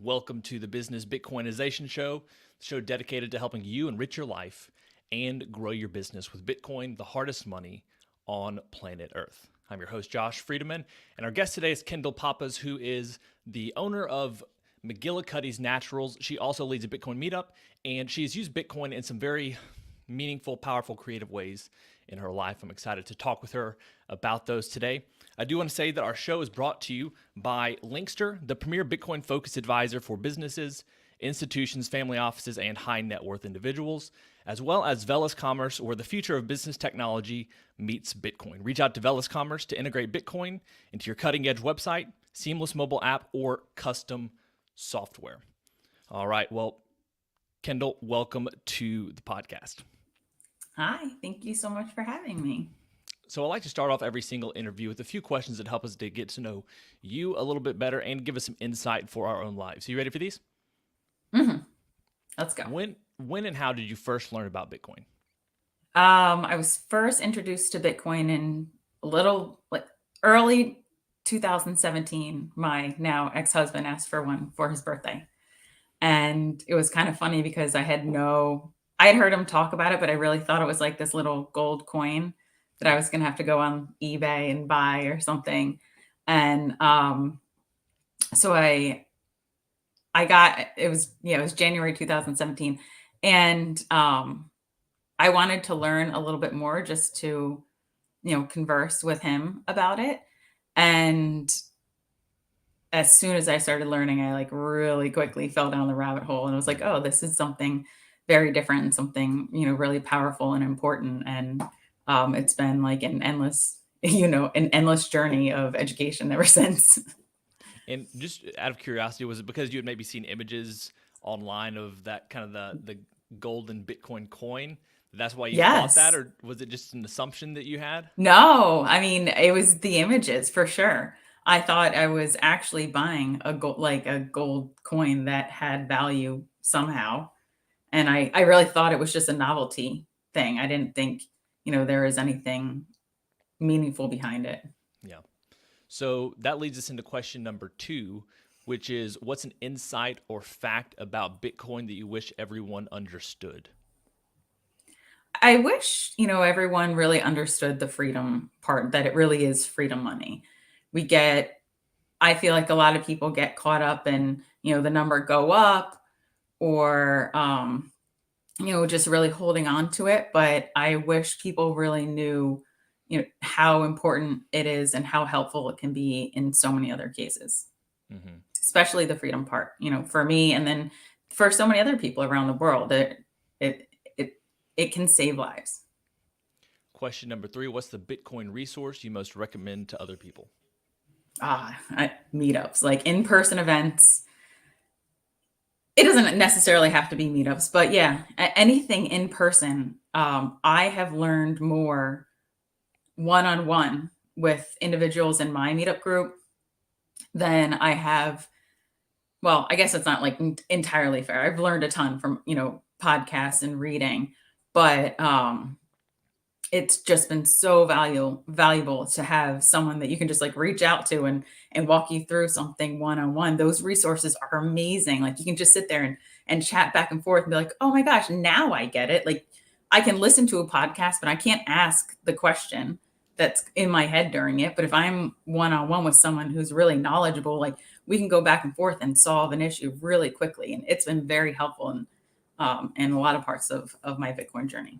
Welcome to the Business Bitcoinization Show, the show dedicated to helping you enrich your life and grow your business with Bitcoin, the hardest money on planet Earth. I'm your host, Josh Friedemann, and our guest today is Kendal Pappas, who is the owner of McGillycuddy's Naturals. She also leads a Bitcoin meetup, and she's used Bitcoin in some very meaningful, powerful, creative ways in her life. I'm excited to talk with her about those today. I do want to say that our show is brought to you by Linkster, the premier Bitcoin-focused advisor for businesses, institutions, family offices, and high net worth individuals, as well as Velis Commerce, where the future of business technology meets Bitcoin. Reach out to Velis Commerce to integrate Bitcoin into your cutting-edge website, seamless mobile app, or custom software. All right, well, Kendal, welcome to the podcast. Hi, thank you so much for having me. So I like to start off every single interview with a few questions that help us to get to know you a little bit better and give us some insight for our own lives. Are you ready for these? Mm-hmm. Let's go. When and how did you first learn about Bitcoin? I was first introduced to Bitcoin in early 2017. My now ex-husband asked for one for his birthday. And it was kind of funny because I had heard him talk about it, but I really thought it was like this little gold coin that I was going to have to go on eBay and buy or something. And so it was January 2017. And I wanted to learn a little bit more just to, converse with him about it. And as soon as I started learning, I really quickly fell down the rabbit hole and was like, oh, this is something very different and something, really powerful and important. And it's been like an endless journey of education ever since. And just out of curiosity, was it because you had maybe seen images online of that kind of the golden Bitcoin coin? That's why you thought that, or was it just an assumption that you had? No, I mean, it was the images for sure. I thought I was actually buying a gold coin that had value somehow. And I really thought it was just a novelty thing. I didn't think, there was anything meaningful behind it. Yeah. So that leads us into question number 2, which is, what's an insight or fact about Bitcoin that you wish everyone understood? I wish, everyone really understood the freedom part, that it really is freedom money. I feel like a lot of people get caught up in, the number go up or, just really holding on to it. But I wish people really knew, how important it is and how helpful it can be in so many other cases, especially the freedom part, for me. And then for so many other people around the world, it can save lives. Question number 3, what's the Bitcoin resource you most recommend to other people? Meetups, like in-person events. It doesn't necessarily have to be meetups, but yeah, anything in person. I have learned more one-on-one with individuals in my meetup group than I have. Well, I guess it's not like entirely fair. I've learned a ton from, podcasts and reading, but it's just been so valuable to have someone that you can just reach out to and walk you through something one-on-one. Those resources are amazing. Like you can just sit there and chat back and forth and be like, oh my gosh, now I get it. Like I can listen to a podcast, but I can't ask the question that's in my head during it. But if I'm one-on-one with someone who's really knowledgeable, like we can go back and forth and solve an issue really quickly. And it's been very helpful in a lot of parts of my Bitcoin journey.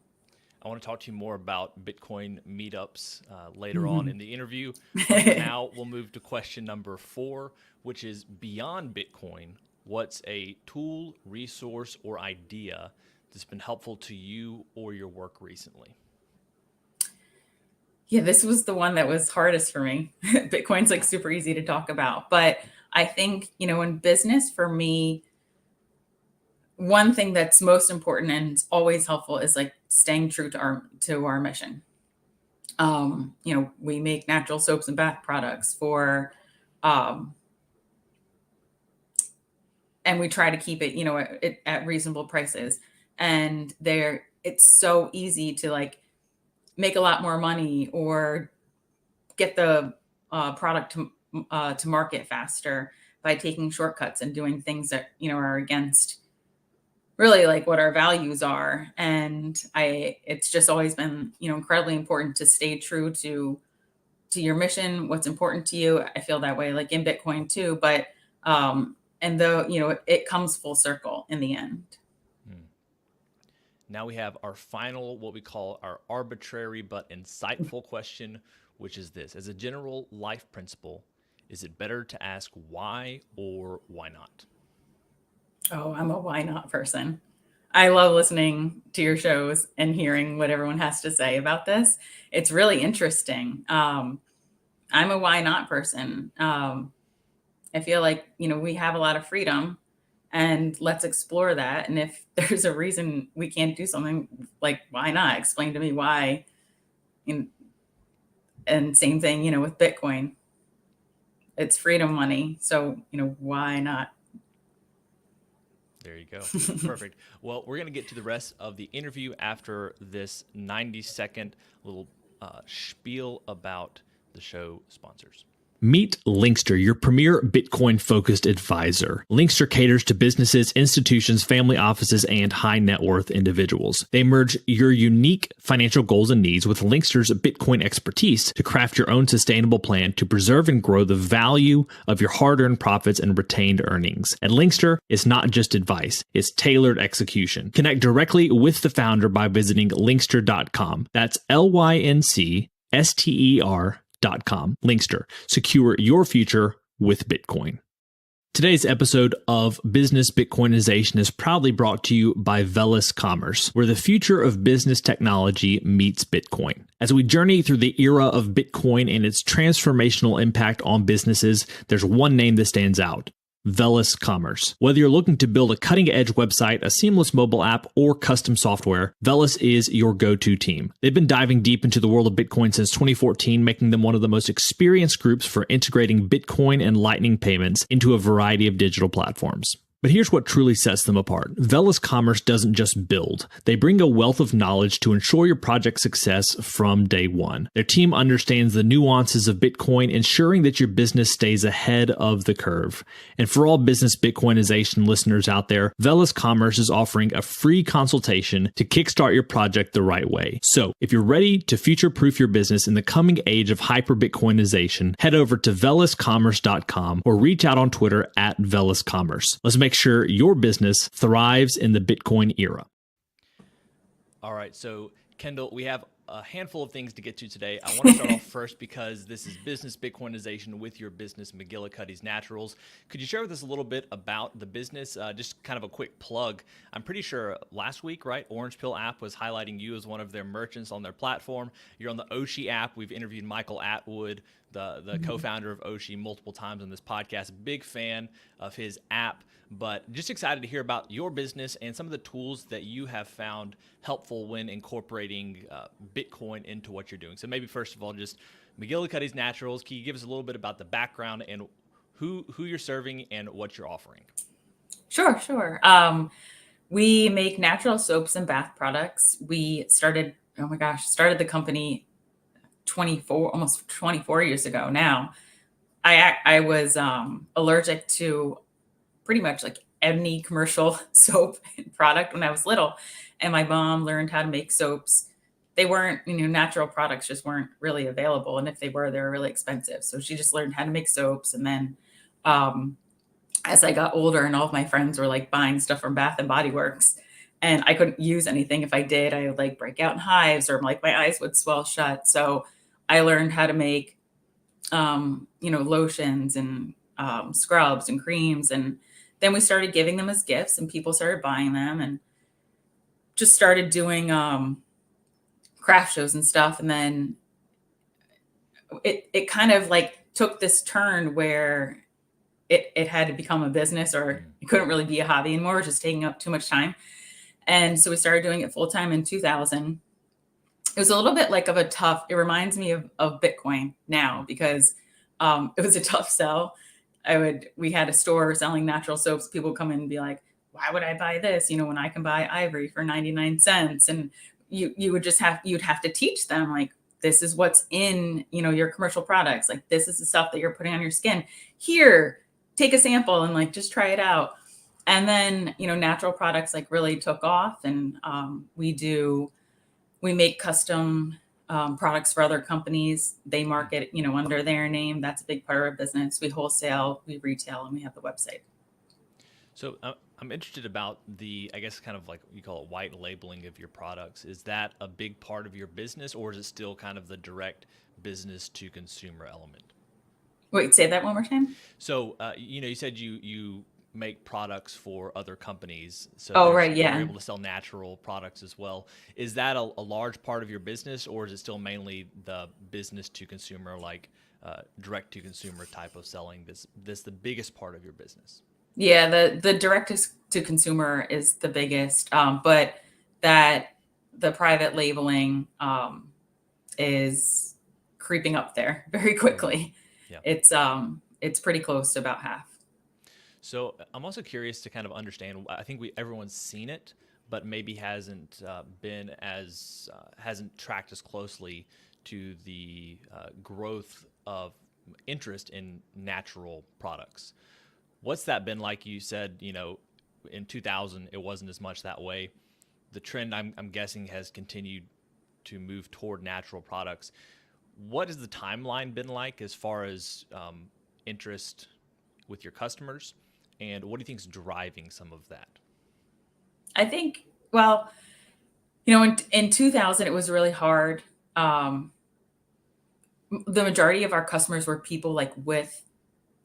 I want to talk to you more about Bitcoin meetups later on in the interview. For now, we'll move to question number 4, which is, beyond Bitcoin, what's a tool, resource, or idea that's been helpful to you or your work recently? Yeah, this was the one that was hardest for me. Bitcoin's super easy to talk about, but I think, in business for me, one thing that's most important and always helpful is like staying true to our mission. We make natural soaps and bath products um, and we try to keep it, at reasonable prices. And it's so easy to like make a lot more money or get the product to market faster by taking shortcuts and doing things that are against really like what our values are. And it's just always been incredibly important to stay true to your mission, what's important to you. I feel that way like in Bitcoin too, but and though it comes full circle in the end. Now we have our final, what we call our arbitrary but insightful question, which is this: as a general life principle, is it better to ask why or why not? Oh, I'm a why not person. I love listening to your shows and hearing what everyone has to say about this. It's really interesting. I'm a why not person. I feel like, we have a lot of freedom, and let's explore that. And if there's a reason we can't do something, like, why not? Explain to me why. And same thing, with Bitcoin. It's freedom money. So, why not? There you go. Perfect. Well, we're going to get to the rest of the interview after this 90-second little spiel about the show sponsors. Meet Linkster, your premier Bitcoin-focused advisor. Linkster caters to businesses, institutions, family offices, and high-net-worth individuals. They merge your unique financial goals and needs with Linkster's Bitcoin expertise to craft your own sustainable plan to preserve and grow the value of your hard-earned profits and retained earnings. At Linkster, it's not just advice, it's tailored execution. Connect directly with the founder by visiting linkster.com. That's LYNCSTER.com. Linkster. Secure your future with Bitcoin. Today's episode of Business Bitcoinization is proudly brought to you by Velis Commerce, where the future of business technology meets Bitcoin. As we journey through the era of Bitcoin and its transformational impact on businesses, there's one name that stands out: Velis Commerce. Whether you're looking to build a cutting-edge website, a seamless mobile app, or custom software, Velis is your go-to team. They've been diving deep into the world of Bitcoin since 2014, making them one of the most experienced groups for integrating Bitcoin and Lightning payments into a variety of digital platforms. But here's what truly sets them apart. Velis Commerce doesn't just build. They bring a wealth of knowledge to ensure your project's success from day one. Their team understands the nuances of Bitcoin, ensuring that your business stays ahead of the curve. And for all business Bitcoinization listeners out there, Velis Commerce is offering a free consultation to kickstart your project the right way. So if you're ready to future-proof your business in the coming age of hyper-Bitcoinization, head over to veliscommerce.com or reach out on Twitter at veliscommerce. Let's make sure your business thrives in the Bitcoin era. All right, so Kendal, we have a handful of things to get to today. I want to start off first because this is Business Bitcoinization with your business, McGillycuddy's Naturals. Could you share with us a little bit about the business? Just kind of a quick plug. I'm pretty sure last week, right, Orange Pill app was highlighting you as one of their merchants on their platform. You're on the Oshi app. We've interviewed Michael Atwood, the co-founder of Oshi, multiple times on this podcast. Big fan of his app, but just excited to hear about your business and some of the tools that you have found helpful when incorporating Bitcoin into what you're doing. So maybe first of all, just McGillycuddy's Naturals. Can you give us a little bit about the background and who you're serving and what you're offering? Sure. We make natural soaps and bath products. We started the company almost 24 years ago now. I was allergic to pretty much like any commercial soap product when I was little, and my mom learned how to make soaps. They weren't, natural products just weren't really available, and if they were really expensive. So she just learned how to make soaps, and then as I got older and all of my friends were like buying stuff from Bath and Body Works, and I couldn't use anything. If I did, I would like break out in hives, or like my eyes would swell shut. So I learned how to make lotions and scrubs and creams, and then we started giving them as gifts, and people started buying them, and just started doing craft shows and stuff. And then it kind of like took this turn where it had to become a business, or it couldn't really be a hobby anymore, just taking up too much time. And so we started doing it full time in 2000. It was a little bit like of a tough, it reminds me of Bitcoin now, because it was a tough sell. We had a store selling natural soaps. People would come in and be like, why would I buy this? When I can buy Ivory for 99 cents. And you'd have to teach them, like, this is what's in, your commercial products. Like, this is the stuff that you're putting on your skin. Here, take a sample and like, just try it out. And then, natural products like really took off, and we make custom products for other companies. They market, under their name. That's a big part of our business. We wholesale, we retail, and we have the website. So I'm interested about the, I guess, kind of like you call it white labeling of your products. Is that a big part of your business, or is it still kind of the direct business to consumer element? Wait, say that one more time. So, you said you make products for other companies. So Oh, right. you're Yeah. able to sell natural products as well. Is that a large part of your business, or is it still mainly the business to consumer, like direct to consumer type of selling? This the biggest part of your business? Yeah. The direct to consumer is the biggest, but that the private labeling is creeping up there very quickly. Yeah. It's pretty close to about half. So I'm also curious to kind of understand. I think everyone's seen it, but maybe hasn't tracked as closely to the growth of interest in natural products. What's that been like? You said, in 2000 it wasn't as much that way. The trend, I'm guessing, has continued to move toward natural products. What has the timeline been like as far as interest with your customers? And what do you think is driving some of that? I think, well, in 2000, it was really hard. The majority of our customers were people like with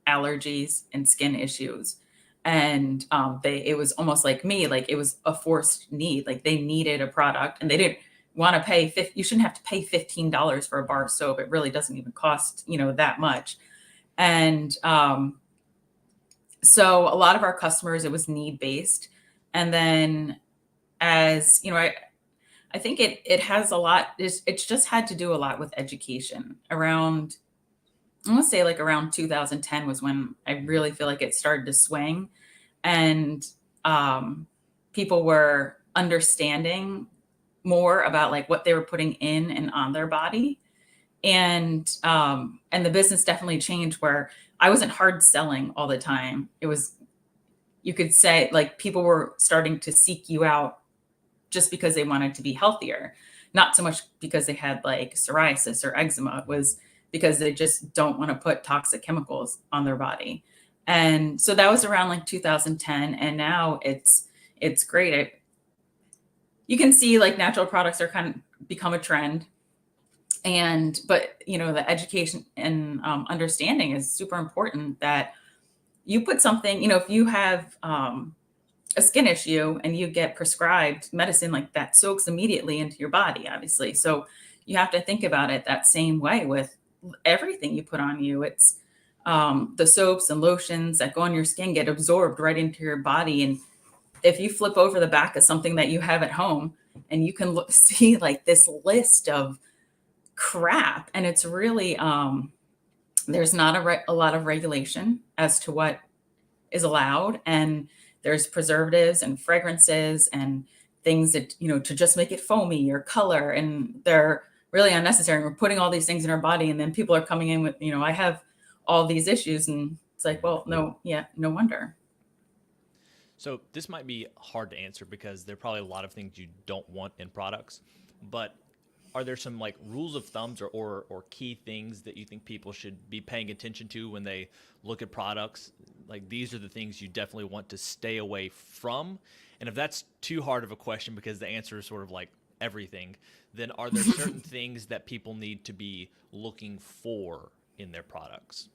allergies and skin issues. And it was almost like me, like it was a forced need. Like, they needed a product, and they didn't want to pay, you shouldn't have to pay $15 for a bar of soap. It really doesn't even cost, that much. And so a lot of our customers, it was need based. And then, as I think it has a lot, it's just had to do a lot with education. Around, I want to say, like, around 2010 was when I really feel like it started to swing, and people were understanding more about like what they were putting in and on their body. And the business definitely changed, where I wasn't hard selling all the time. It was, you could say, like, people were starting to seek you out just because they wanted to be healthier, not so much because they had like psoriasis or eczema. It was because they just don't want to put toxic chemicals on their body. And so that was around like 2010. And now it's great. You can see like natural products are kind of become a trend. But the education and understanding is super important, that you put something, if you have a skin issue and you get prescribed medicine, like, that soaks immediately into your body, obviously. So you have to think about it that same way with everything you put on you. It's the soaps and lotions that go on your skin get absorbed right into your body. And if you flip over the back of something that you have at home, and you can see like this list of crap, and it's really there's not a lot of regulation as to what is allowed, and there's preservatives and fragrances and things that to just make it foamy or color, and they're really unnecessary. We're putting all these things in our body, and then people are coming in with, I have all these issues, and it's like, well, no, yeah, no wonder. So this might be hard to answer because there are probably a lot of things you don't want in products, but are there some like rules of thumbs or key things that you think people should be paying attention to when they look at products? Like, these are the things you definitely want to stay away from. And if that's too hard of a question because the answer is sort of like everything, then are there certain things that people need to be looking for in their products?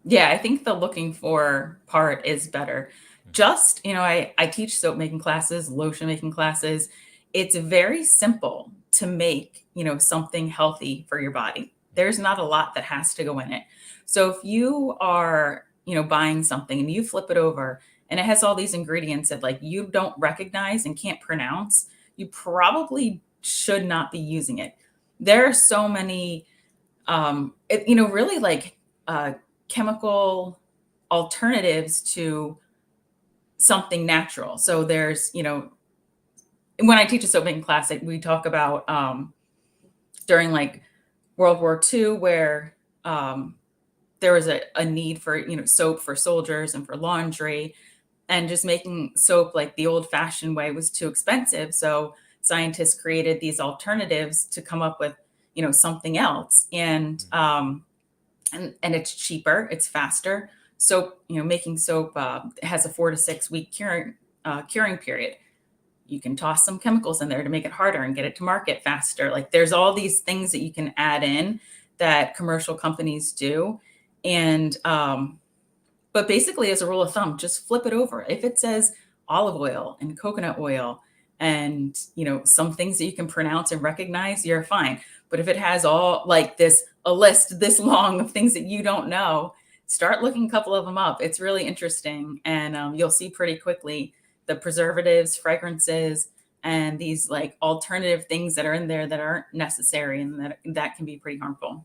Yeah, I think the looking for part is better. Just, I teach soap making classes, lotion making classes. It's very simple to make, something healthy for your body. There's not a lot that has to go in it. So if you are buying something and you flip it over and it has all these ingredients that like you don't recognize and can't pronounce, you probably should not be using it. There are so many, really like chemical alternatives to something natural. So there's, when I teach a soap making class, we talk about during like World War II, where there was a need for, soap for soldiers and for laundry, and just making soap like the old fashioned way was too expensive. So scientists created these alternatives to come up with, something else. And it's cheaper, it's faster. Soap, making soap has a 4 to 6 week curing period. You can toss some chemicals in there to make it harder and get it to market faster. Like there's all these things that you can add in that commercial companies do. And, but basically as a rule of thumb, just flip it over. If it says olive oil and coconut oil and, some things that you can pronounce and recognize, you're fine. But if it has all like a list this long of things that you don't know, start looking a couple of them up. It's really interesting. And you'll see pretty quickly the preservatives, fragrances, and these like alternative things that are in there that aren't necessary and that can be pretty harmful.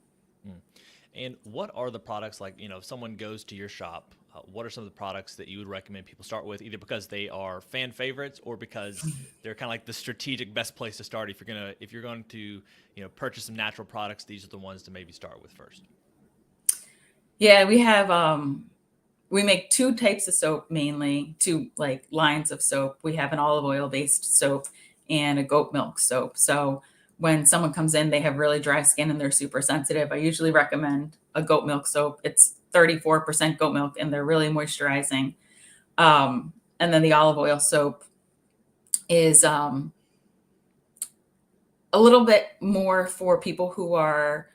And what are the products like, if someone goes to your shop, what are some of the products that you would recommend people start with, either because they are fan favorites or because they're kind of like the strategic best place to start? If you're going to, purchase some natural products, these are the ones to maybe start with first. Yeah, we have, we make two types of soap, mainly two like lines of soap. We have an olive oil based soap and a goat milk soap. So when someone comes in, they have really dry skin and they're super sensitive, I usually recommend a goat milk soap. It's 34% goat milk and they're really moisturizing. And then the olive oil soap is a little bit more for people who are,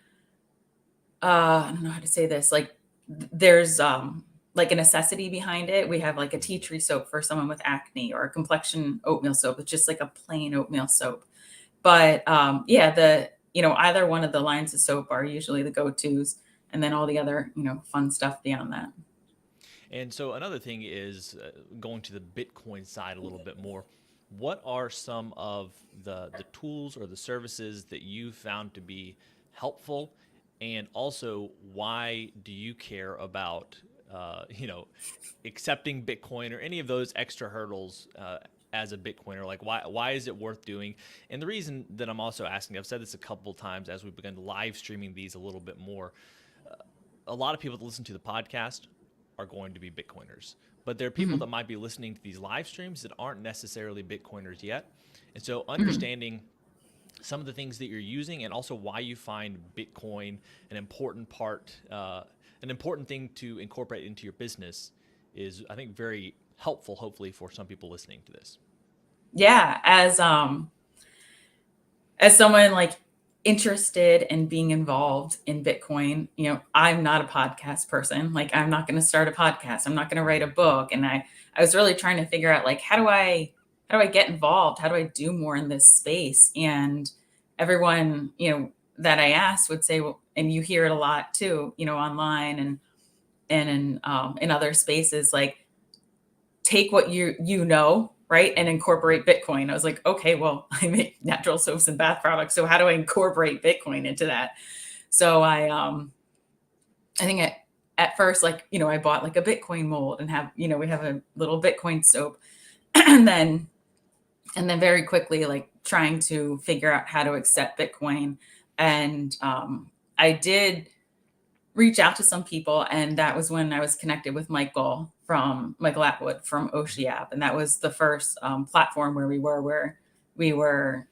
I don't know how to say this, like there's like a necessity behind it. We have like a tea tree soap for someone with acne, or a complexion oatmeal soap. It's just like a plain oatmeal soap. But either one of the lines of soap are usually the go-tos, and then all the other, fun stuff beyond that. And so another thing is going to the Bitcoin side a little bit more. What are some of the tools or the services that you found to be helpful? And also, why do you care about, accepting Bitcoin or any of those extra hurdles as a Bitcoiner? Like, why is it worth doing? And the reason that I'm also asking, I've said this a couple of times as we've begun live streaming these a little bit more. A lot of people that listen to the podcast are going to be Bitcoiners, but there are people that might be listening to these live streams that aren't necessarily Bitcoiners yet. And so understanding some of the things that you're using, and also why you find Bitcoin an important thing to incorporate into your business is, I think, very helpful, hopefully, for some people listening to this. Yeah. As someone like interested in being involved in Bitcoin, I'm not a podcast person. Like, I'm not going to start a podcast. I'm not going to write a book. And I was really trying to figure out like, how do I get involved? How do I do more in this space? And everyone, that I asked would say, well, and you hear it a lot too, online and in other spaces, like take what right, and incorporate Bitcoin. I was like, okay, well, I make natural soaps and bath products, so how do I incorporate Bitcoin into that? So I think at first, like, I bought like a Bitcoin mold and we have a little Bitcoin soap, and then very quickly, like trying to figure out how to accept Bitcoin. And I did reach out to some people, and that was when I was connected with Michael Atwood from Oshi App, and that was the first platform where we were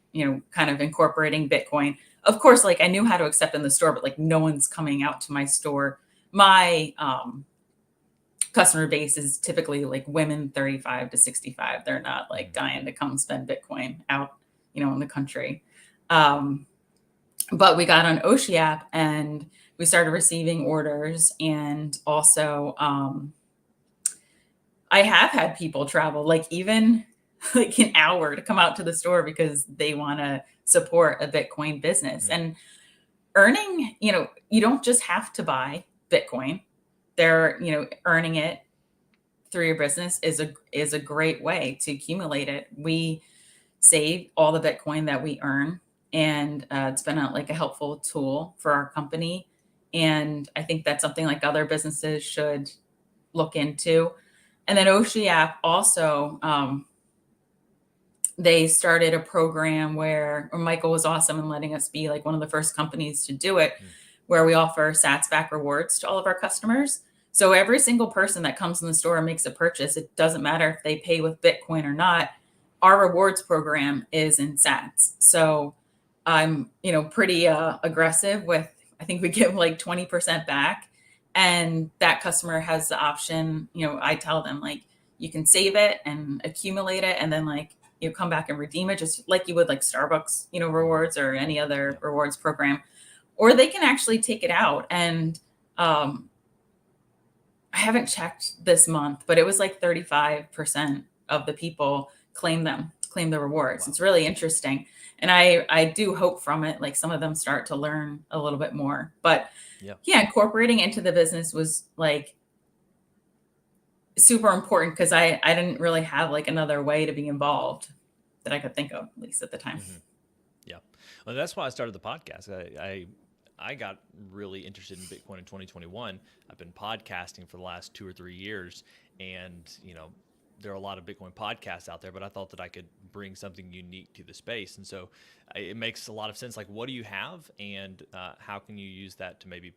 kind of incorporating Bitcoin. Of course, like I knew how to accept in the store, but like no one's coming out to my store. My customer base is typically like women 35 to 65. They're not like dying to come spend Bitcoin out, in the country. But we got on Oshi App and we started receiving orders. And also, I have had people travel like even like an hour to come out to the store because they want to support a Bitcoin business. And earning, you don't just have to buy Bitcoin. they're, earning it through your business is a great way to accumulate it. We save all the Bitcoin that we earn, and it's been a helpful tool for our company. And I think that's something like other businesses should look into. And then Oshi App also, they started a program where Michael was awesome in letting us be like one of the first companies to do it, where we offer Sats back rewards to all of our customers. So every single person that comes in the store and makes a purchase, it doesn't matter if they pay with Bitcoin or not, our rewards program is in Sats. So I'm, pretty aggressive with, I think we give like 20% back. And that customer has the option, I tell them like, you can save it and accumulate it, and then like, come back and redeem it just like you would like Starbucks, rewards or any other rewards program, or they can actually take it out. And I haven't checked this month, but it was like 35% of the people claim the rewards. Wow. It's really interesting. And I do hope from it, like some of them start to learn a little bit more. But yeah, incorporating into the business was like super important, because I didn't really have like another way to be involved that I could think of, at least at the time. Mm-hmm. Yeah. Well, that's why I started the podcast. I got really interested in Bitcoin in 2021. I've been podcasting for the last 2 or 3 years, and there are a lot of Bitcoin podcasts out there, but I thought that I could bring something unique to the space. And so it makes a lot of sense. Like, what do you have, and how can you use that to maybe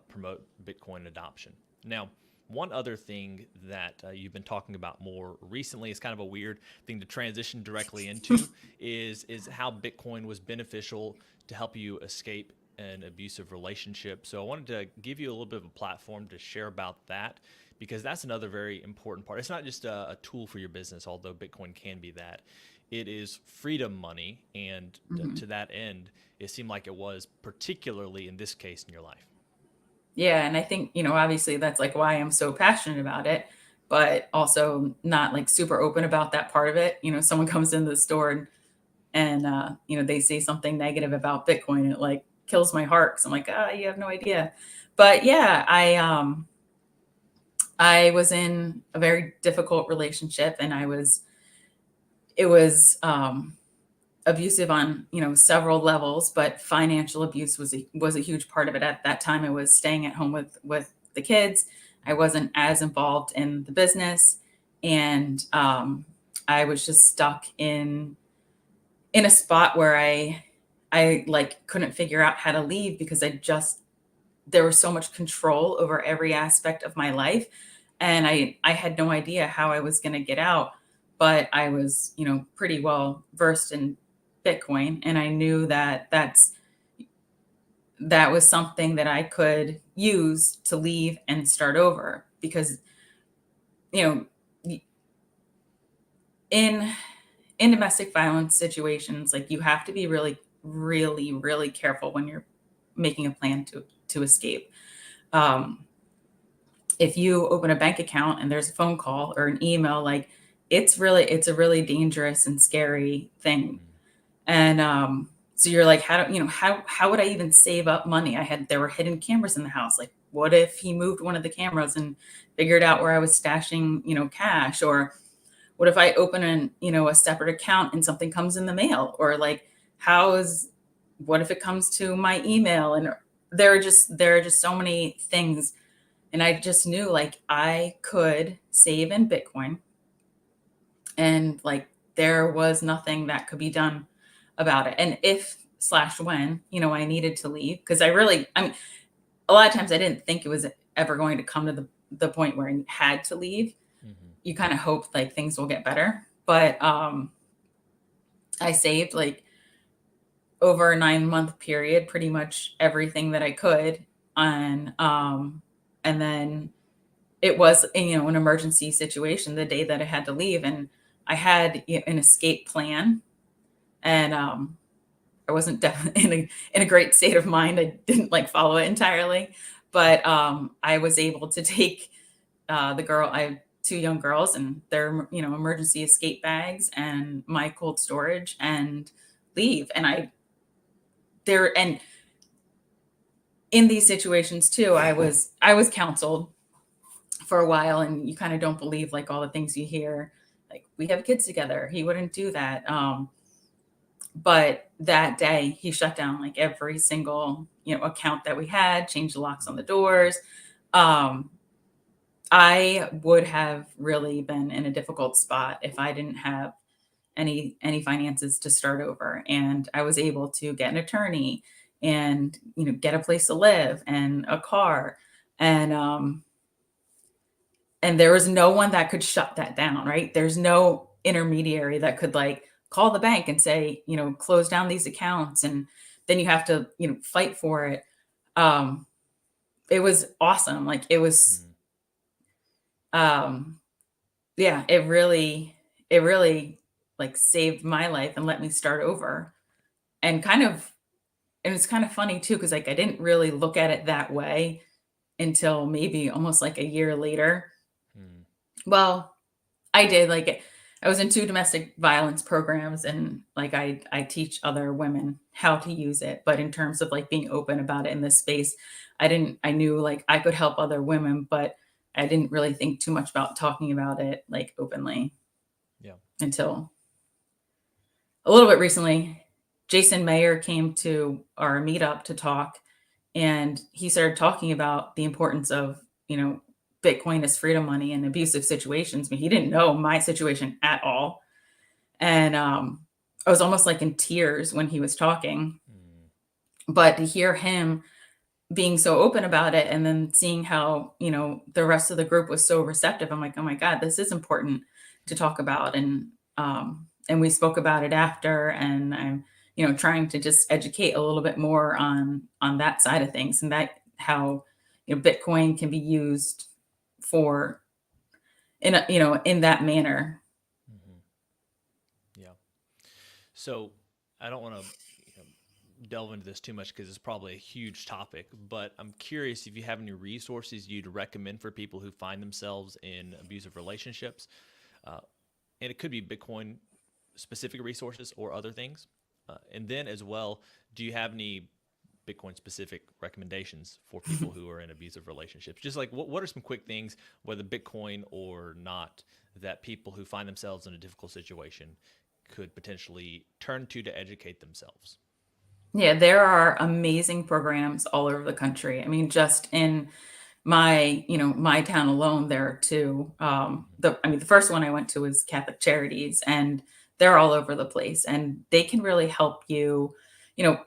promote Bitcoin adoption? Now, one other thing that you've been talking about more recently is kind of a weird thing to transition directly into is how Bitcoin was beneficial to help you escape an abusive relationship. So I wanted to give you a little bit of a platform to share about that, because that's another very important part. It's not just a tool for your business, although Bitcoin can be that. It is freedom money, and to that end, it seemed like it was, particularly in this case in your life. Yeah. And I think, obviously that's like why I'm so passionate about it, but also not like super open about that part of it. Someone comes into the store and they say something negative about Bitcoin, and it like kills my heart, because I'm like, you have no idea. But yeah, I was in a very difficult relationship, and it was abusive on, several levels, but financial abuse was a huge part of it. At that time, I was staying at home with the kids. I wasn't as involved in the business, and I was just stuck in a spot where I like couldn't figure out how to leave, because there was so much control over every aspect of my life, and I had no idea how I was going to get out. But I was, pretty well versed in Bitcoin, and I knew that was something that I could use to leave and start over, because in domestic violence situations, like, you have to be really, really, really careful when you're making a plan to escape. If you open a bank account and there's a phone call or an email, like, it's a really dangerous and scary thing. And so you're like, how would I even save up money? There were hidden cameras in the house. Like, what if he moved one of the cameras and figured out where I was stashing, cash? Or what if I open a separate account and something comes in the mail? Or like, what if it comes to my email? And there are just so many things. And I just knew, like, I could save in Bitcoin, and like, there was nothing that could be done about it. And if/when, I needed to leave, because a lot of times I didn't think it was ever going to come to the point where I had to leave. You kind of hope like things will get better. But I saved, like, over a 9-month period, pretty much everything that I could. And then it was, an emergency situation the day that I had to leave, and I had an escape plan, and I wasn't definitely in a great state of mind. I didn't like follow it entirely, but I was able to take I have 2 young girls and their emergency escape bags and my cold storage, and leave. And in these situations too, I was counseled for a while, and you kind of don't believe like all the things you hear. Like, we have kids together. He wouldn't do that. But that day he shut down like every single, account that we had, changed the locks on the doors. Um, I would have really been in a difficult spot if I didn't have any finances to start over. And I was able to get an attorney and, get a place to live and a car. And there was no one that could shut that down, right? There's no intermediary that could like call the bank and say, close down these accounts, and then you have to, fight for it. Um, it was awesome. Like, it was, Mm. um, yeah, it really like saved my life and let me start over. And it's kind of funny too, because like I didn't really look at it that way until maybe almost like a year later. Mm. Well, I did, like, I was in 2 domestic violence programs, and, like, I teach other women how to use it, but in terms of, like, being open about it in this space, I knew, like, I could help other women, but I didn't really think too much about talking about it, like, openly Yeah. until a little bit recently. Jason Mayer came to our meetup to talk, and he started talking about the importance of, Bitcoin as freedom money in abusive situations. I mean, he didn't know my situation at all. And I was almost like in tears when he was talking. Mm. But to hear him being so open about it, and then seeing how, the rest of the group was so receptive, I'm like, oh my God, this is important to talk about. And we spoke about it after, and I'm, trying to just educate a little bit more on that side of things, and that how, Bitcoin can be used for in that manner. Mhm. Yeah. So I don't want to delve into this too much because it's probably a huge topic, but I'm curious if you have any resources you'd recommend for people who find themselves in abusive relationships. Uh, and it could be Bitcoin specific resources or other things. And then as well, do you have any Bitcoin specific recommendations for people who are in abusive relationships? Just like what are some quick things, whether Bitcoin or not, that people who find themselves in a difficult situation could potentially turn to educate themselves? Yeah, there are amazing programs all over the country. I mean, just in my town alone, there are two. Mm-hmm. The first one I went to was Catholic Charities, and they're all over the place, and they can really help you.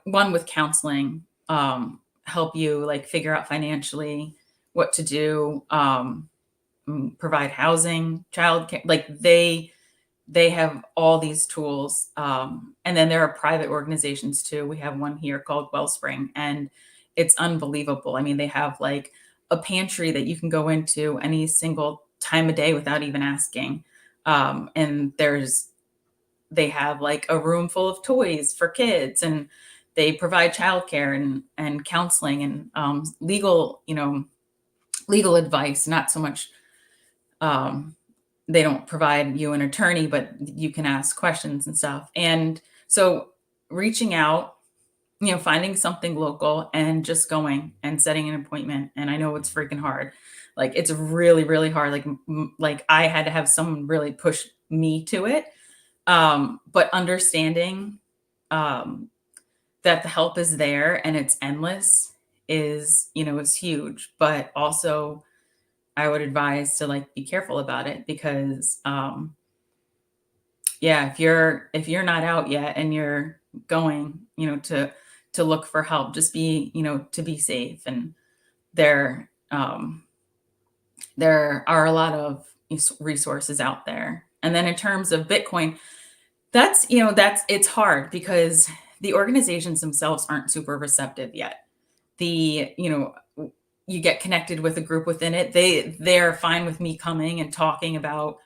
One with counseling, help you like figure out financially what to do, provide housing, childcare. Like, they have all these tools. And then there are private organizations too. We have one here called Wellspring, and it's unbelievable. I mean, they have like a pantry that you can go into any single time of day without even asking. And they have like a room full of toys for kids, and they provide childcare and counseling and legal advice. Not so much, um, they don't provide you an attorney, but you can ask questions and stuff. And so reaching out, finding something local and just going and setting an appointment. And I know it's freaking hard. Like, it's really, really hard. Like I had to have someone really push me to it. But understanding, um, that the help is there and it's endless is huge. But also, I would advise to like be careful about it, because yeah, if you're not out yet and you're going, to look for help, just be, to be safe. And there are a lot of resources out there. And then in terms of Bitcoin, that's it's hard because the organizations themselves aren't super receptive yet. The you know you get connected with a group within it. They're fine with me coming and talking about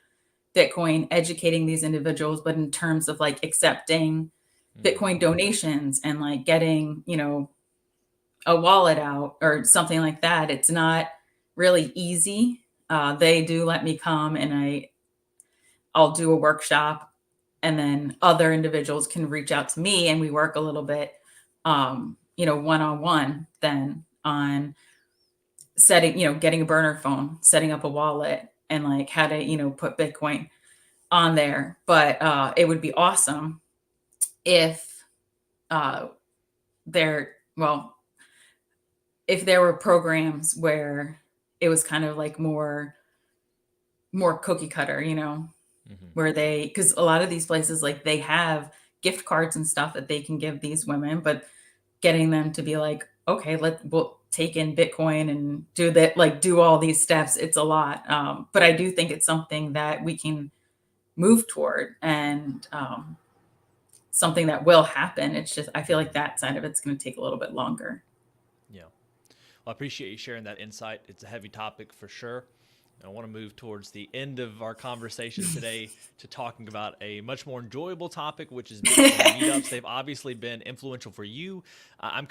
Bitcoin, educating these individuals, but in terms of like accepting Mm. Bitcoin donations and like getting, a wallet out or something like that, it's not really easy. They do let me come, and I'll do a workshop, and then other individuals can reach out to me, and we work a little bit, one on one then on getting a burner phone, setting up a wallet, and like how to, put Bitcoin on there. But it would be awesome if uh, there, well, if there were programs where it was kind of like more cookie cutter, Hmm. where because a lot of these places, like, they have gift cards and stuff that they can give these women, but getting them to be like, okay, we'll take in Bitcoin and do that, like do all these steps. It's a lot. But I do think it's something that we can move toward, and something that will happen. It's just, I feel like that side of it's going to take a little bit longer. Yeah. Well, I appreciate you sharing that insight. It's a heavy topic for sure. I want to move towards the end of our conversation today to talking about a much more enjoyable topic, which is Bitcoin meetups. They've obviously been influential for you. I'm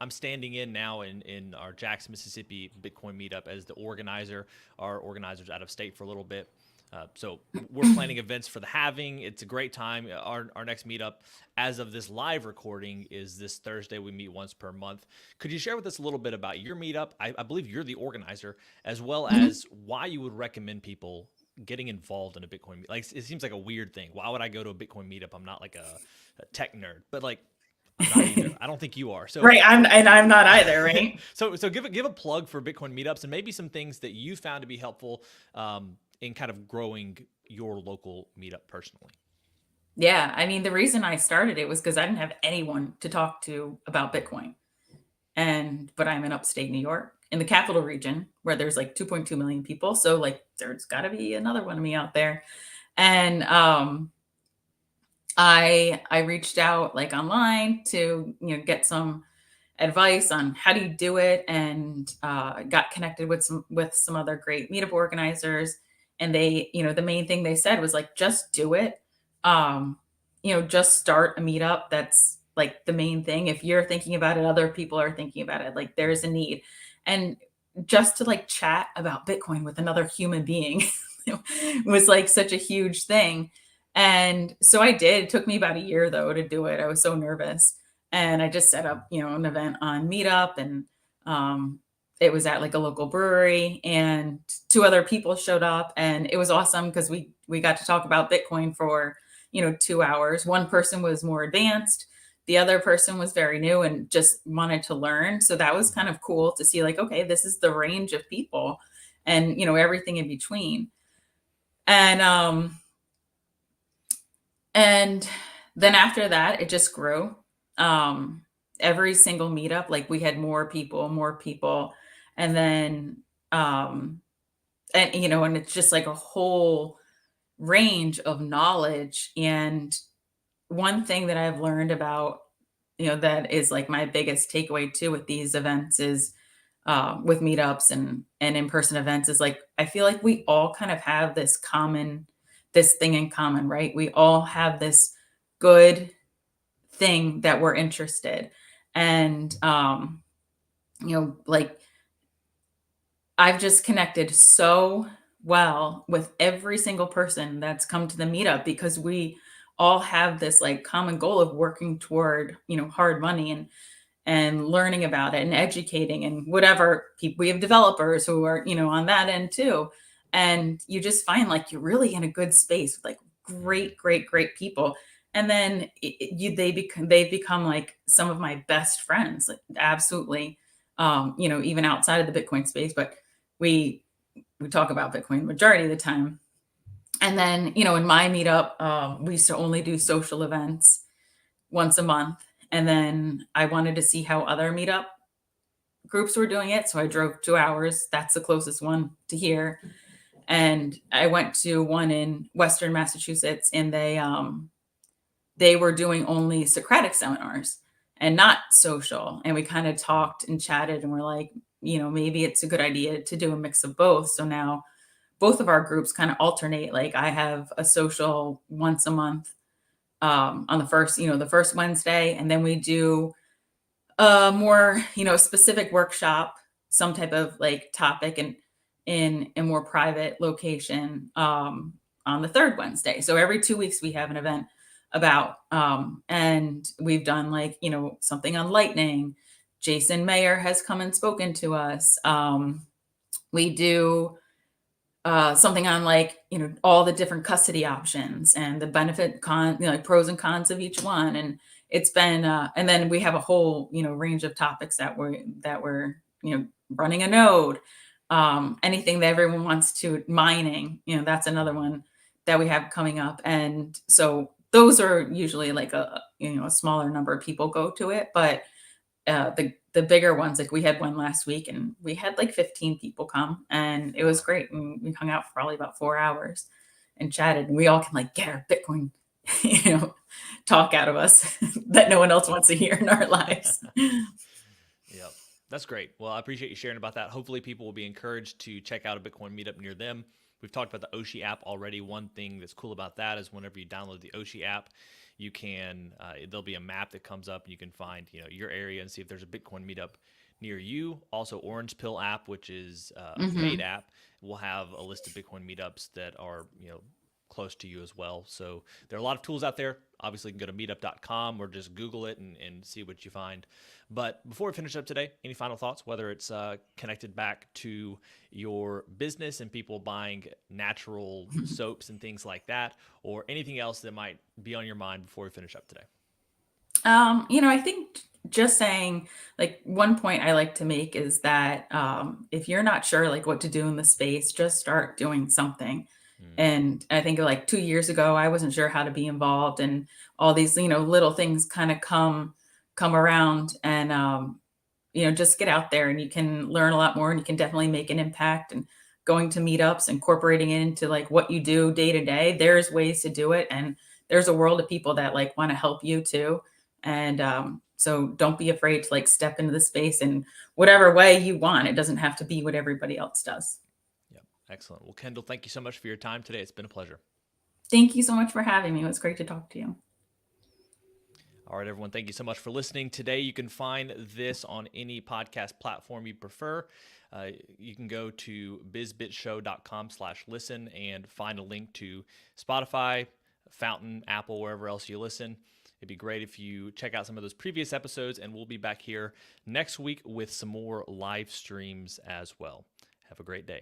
standing in now in our Jackson, Mississippi Bitcoin meetup as the organizer. Our organizers out of state for a little bit. So we're planning events for the halving. It's a great time. Our next meetup, as of this live recording, is this Thursday. We meet once per month. Could you share with us a little bit about your meetup? I believe you're the organizer, as well Mhm. as why you would recommend people getting involved in a Bitcoin. Like, it seems like a weird thing. Why would I go to a Bitcoin meetup? I'm not like a tech nerd, but like, I'm not either. I don't think you are. So Right. I'm not either. Right. so give a plug for Bitcoin meetups and maybe some things that you found to be helpful in kind of growing your local meetup personally. Yeah. I mean, the reason I started it was because I didn't have anyone to talk to about Bitcoin. But I'm in upstate New York in the capital region where there's like 2.2 million people. So like there's got to be another one of me out there. And I reached out like online to, get some advice on how do you do it, and got connected with some other great meetup organizers. And they, the main thing they said was like, just do it. um just start a meetup. That's like the main thing. If you're thinking about it, other people are thinking about it, like there's a need. And just to like chat about Bitcoin with another human being was like such a huge thing. And so I did. It took me about a year though to do it. I was so nervous. And I just set up, an event on Meetup, and um, it was at like a local brewery, and two other people showed up, and it was awesome because we got to talk about Bitcoin for 2 hours. One person was more advanced, the other person was very new and just wanted to learn. So that was Mhm. kind of cool to see, like, okay, this is the range of people, and everything in between. And and then after that, it just grew. Um, every single meetup, like we had more people, and then um, and it's just like a whole range of knowledge. And one thing that I've learned about, that is like my biggest takeaway too with these events is, with meetups and in-person events, is like I feel like we all kind of have this thing in common, right? We all have this good thing that we're interested. And like I've just connected so well with every single person that's come to the meetup because we all have this like common goal of working toward, hard money, and learning about it and educating and whatever. People, we have developers who are, on that end too. And you just find like you're really in a good space with like Mhm. great people. And then they've become like some of my best friends, like absolutely. Even outside of the Bitcoin space, but we we talk about Bitcoin majority of the time. And then, in my meetup, we used to only do social events once a month. And then I wanted to see how other meetup groups were doing it. So I drove 2 hours. That's the closest one to here. And I went to one in Western Massachusetts, and they were doing only Socratic seminars and not social. And we kind of Mhm. talked and chatted, and we're like, maybe it's a good idea to do a mix of both. So now both of our groups kind of alternate. Like I have a social once a month, on the first Wednesday, and then we do a more, specific workshop, some type of like topic, and in a more private location, on the third Wednesday. So every 2 weeks we have an event and we've done like, something on lightning, Jason Mayer has come and spoken to us. We do something on like, all the different custody options and the benefit like pros and cons of each one. And it's been, and then we have a whole, range of topics that we're, running a node, anything that everyone wants to mining, that's another one that we have coming up. And so those are usually like a smaller number of people go to it, but the bigger ones, like we had one last week and we had like 15 people come and it was great. And we hung out for probably about 4 hours and chatted, and we all can like get our Bitcoin, talk out of us that no one else wants to hear in our lives. Yep. That's great. Well, I appreciate you sharing about that. Hopefully people will be encouraged to check out a Bitcoin meetup near them. We've talked about the Oshi app already. One thing that's cool about that is whenever you download the Oshi app, you can there'll be a map that comes up and you can find your area and see if there's a Bitcoin meetup near you. Also, Orange Pill app, which is a paid app, will have a list of Bitcoin meetups that are close to you as well. So there are a lot of tools out there. Obviously, you can go to meetup.com or just Google it and see what you find. But before we finish up today, any final thoughts, whether it's connected back to your business and people buying natural soaps and things like that, or anything else that might be on your mind before we finish up today? I think just saying, like, one point I like to make is that if you're not sure like what to do in the space, just start doing something. And I think like 2 years ago, I wasn't sure how to be involved, and all these, little things kind of come around, and just get out there and you can learn a lot more, and you can definitely make an impact. And going to meetups, incorporating it into like what you do day to day, there's ways to do it, and there's a world of people that like want to help you too. And so don't be afraid to like step into the space in whatever way you want. It doesn't have to be what everybody else does. Yep. Excellent. Well, Kendal, thank you so much for your time today. It's been a pleasure. Thank you so much for having me. It was great to talk to you. All right, everyone, thank you so much for listening today. You can find this on any podcast platform you prefer. You can go to bizbitshow.com/listen and find a link to Spotify, Fountain, Apple, wherever else you listen. It'd be great if you check out some of those previous episodes, and we'll be back here next week with some more live streams as well. Have a great day.